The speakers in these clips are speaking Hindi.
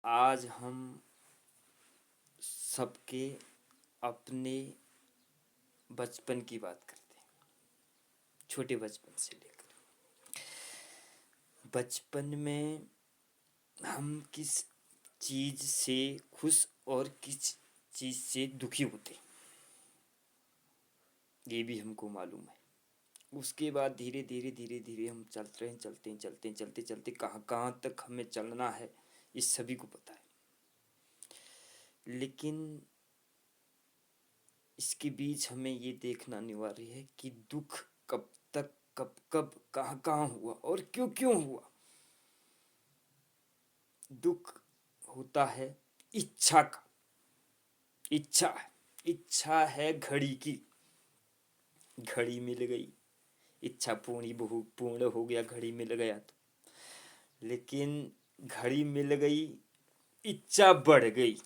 आज हम सबके अपने बचपन की बात करते हैं, छोटे बचपन से लेकर बचपन में हम किस चीज़ से खुश और किस चीज़ से दुखी होते हैं, ये भी हमको मालूम है। उसके बाद धीरे धीरे धीरे धीरे हम चलते कहाँ कहाँ तक हमें चलना है, इस सभी को पता है। लेकिन इसके बीच हमें ये देखना अनिवार्य है कि दुख कब तक, कब कब, कहाँ कहाँ हुआ और क्यों क्यों हुआ। दुख होता है इच्छा का। इच्छा है घड़ी की। घड़ी मिल गई, इच्छा पूर्ण हो गया, घड़ी मिल गया तो। लेकिन घड़ी मिल गई, इच्छा बढ़ गई,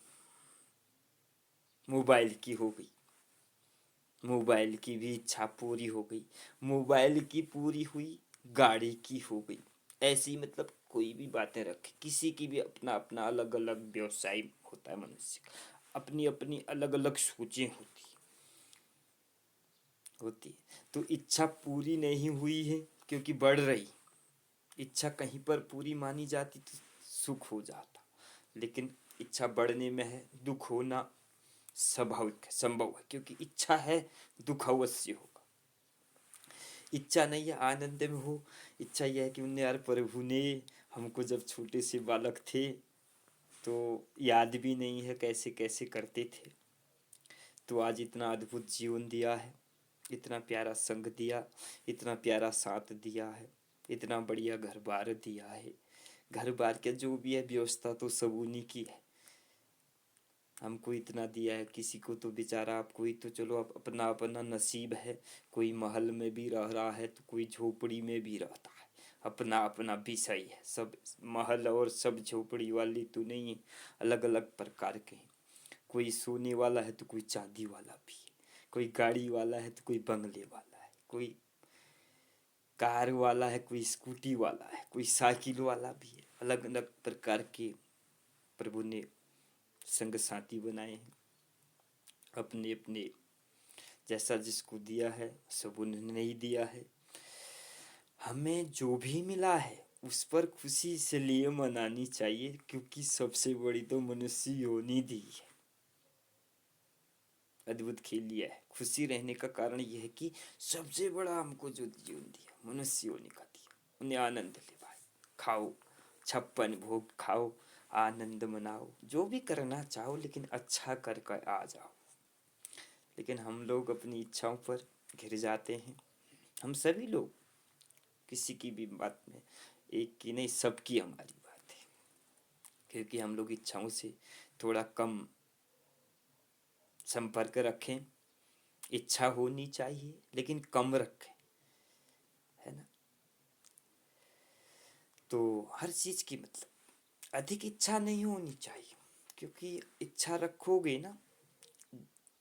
मोबाइल की हो गई। मोबाइल की भी इच्छा पूरी हो गई, मोबाइल की पूरी हुई, गाड़ी की हो गई। ऐसी मतलब कोई भी बातें रखे, किसी की भी अपना अपना अलग अलग व्यवसाय होता है, मनुष्य अपनी अपनी अलग अलग सोचें होती है। तो इच्छा पूरी नहीं हुई है क्योंकि बढ़ रही। इच्छा कहीं पर पूरी मानी जाती तो सुख हो जाता, लेकिन इच्छा बढ़ने में है, दुख होना स्वाभाविक है, संभव है, क्योंकि इच्छा है, दुख अवश्य होगा। इच्छा नहीं है आनंद में हो। इच्छा यह है कि उन्हें यार प्रभु ने हमको जब छोटे से बालक थे तो याद भी नहीं है कैसे कैसे करते थे, तो आज इतना अद्भुत जीवन दिया है, इतना प्यारा संग दिया, इतना प्यारा साथ दिया है, इतना बढ़िया घर बार दिया है। घर बार के जो भी है व्यवस्था तो सब उन्हीं की है। हमको इतना दिया है, किसी को तो बेचारा, आप कोई तो चलो अपना अपना नसीब है, कोई महल में भी रह रहा है तो कोई झोपड़ी में भी रहता है, अपना अपना विषय है। सब महल और सब झोपड़ी वाली तो नहीं है, अलग अलग प्रकार के हैं। कोई सोने वाला है तो कोई चांदी वाला भी है, कोई गाड़ी वाला है तो कोई बंगले वाला है, कोई कार वाला है, कोई स्कूटी वाला है, कोई साइकिल वाला भी है। अलग अलग प्रकार के प्रभु ने संग साथी बनाए हैं, अपने अपने जैसा जिसको दिया है सब उन्होंने नहीं दिया है। हमें जो भी मिला है उस पर खुशी से लिए मनानी चाहिए, क्योंकि सबसे बड़ी तो मनुष्य योनि दी है, अद्भुत खेल लिया है। खुशी रहने का कारण यह है कि सबसे बड़ा हमको जो जीवन दिया मनुष्य योनि का दिया, उन्हें आनंद ले भाई, खाओ 56 भोग खाओ, आनंद मनाओ, जो भी करना चाहो, लेकिन अच्छा करके आ जाओ। लेकिन हम लोग अपनी इच्छाओं पर घिर जाते हैं। हम सभी लोग, किसी की भी बात में एक की नहीं, सबकी हमारी बात है, क्योंकि हम लोग इच्छाओं से थोड़ा कम संपर्क रखें। इच्छा होनी चाहिए लेकिन कम रखें, है ना। तो हर चीज़ की मतलब अधिक इच्छा नहीं होनी चाहिए, क्योंकि इच्छा रखोगे ना,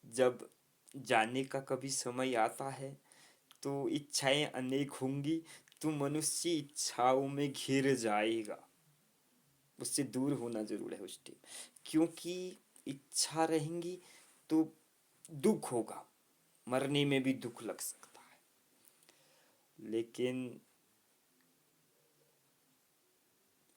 जब जाने का कभी समय आता है तो इच्छाएं अनेक होंगी, तो मनुष्य इच्छाओं में घिर जाएगा। उससे दूर होना जरूर है उस टाइम, क्योंकि इच्छा रहेंगी तो दुख होगा, मरने में भी दुख लग सकता है। लेकिन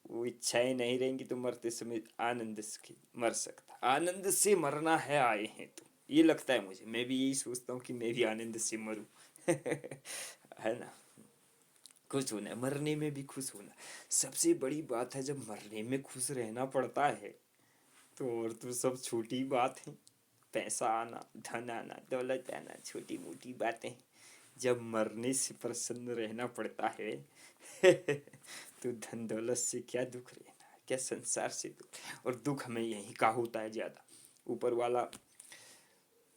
वो इच्छाएं नहीं रहेंगी तो मरते समय आनंद से मर सकता, आनंद से मरना है आए हैं तो ये लगता है मुझे। मैं भी यही सोचता हूँ कि मैं भी आनंद से मरूं है ना। खुश होना है, मरने में भी खुश होना। सबसे बड़ी बात है, जब मरने में खुश रहना पड़ता है तो और तो सब छोटी बात है। पैसा आना, धन आना, दौलत आना छोटी मोटी बातें। जब मरने से प्रसन्न रहना पड़ता है तो धन दौलत से क्या दुख रहना है, क्या संसार से दुख। और दुख हमें यहीं का होता है ज़्यादा। ऊपर वाला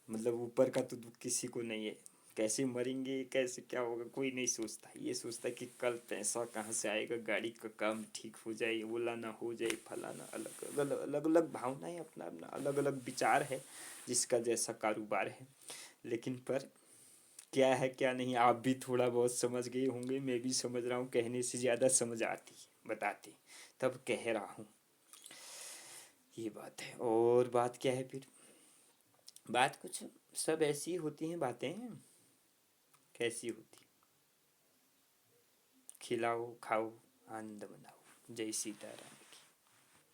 मतलब ऊपर का तो दुख किसी को नहीं है, कैसे मरेंगे कैसे क्या होगा कोई नहीं सोचता। ये सोचता है कि कल पैसा कहाँ से आएगा, गाड़ी का काम ठीक हो जाए, ओला ना हो जाए, फलाना। अलग अलग अलग अलग भावनाएं, अपना अपना अलग अलग विचार है, जिसका जैसा कारोबार है। लेकिन पर क्या है क्या नहीं, आप भी थोड़ा बहुत समझ गए होंगे, मैं भी समझ रहा हूँ, कहने से ज़्यादा समझ आती है, बताते तब कह रहा हूँ। ये बात है। और बात क्या है फिर? बात कुछ सब ऐसी होती हैं बातें। कैसी होती? खिलाओ खाओ आनंद मनाओ। जय सीताराम।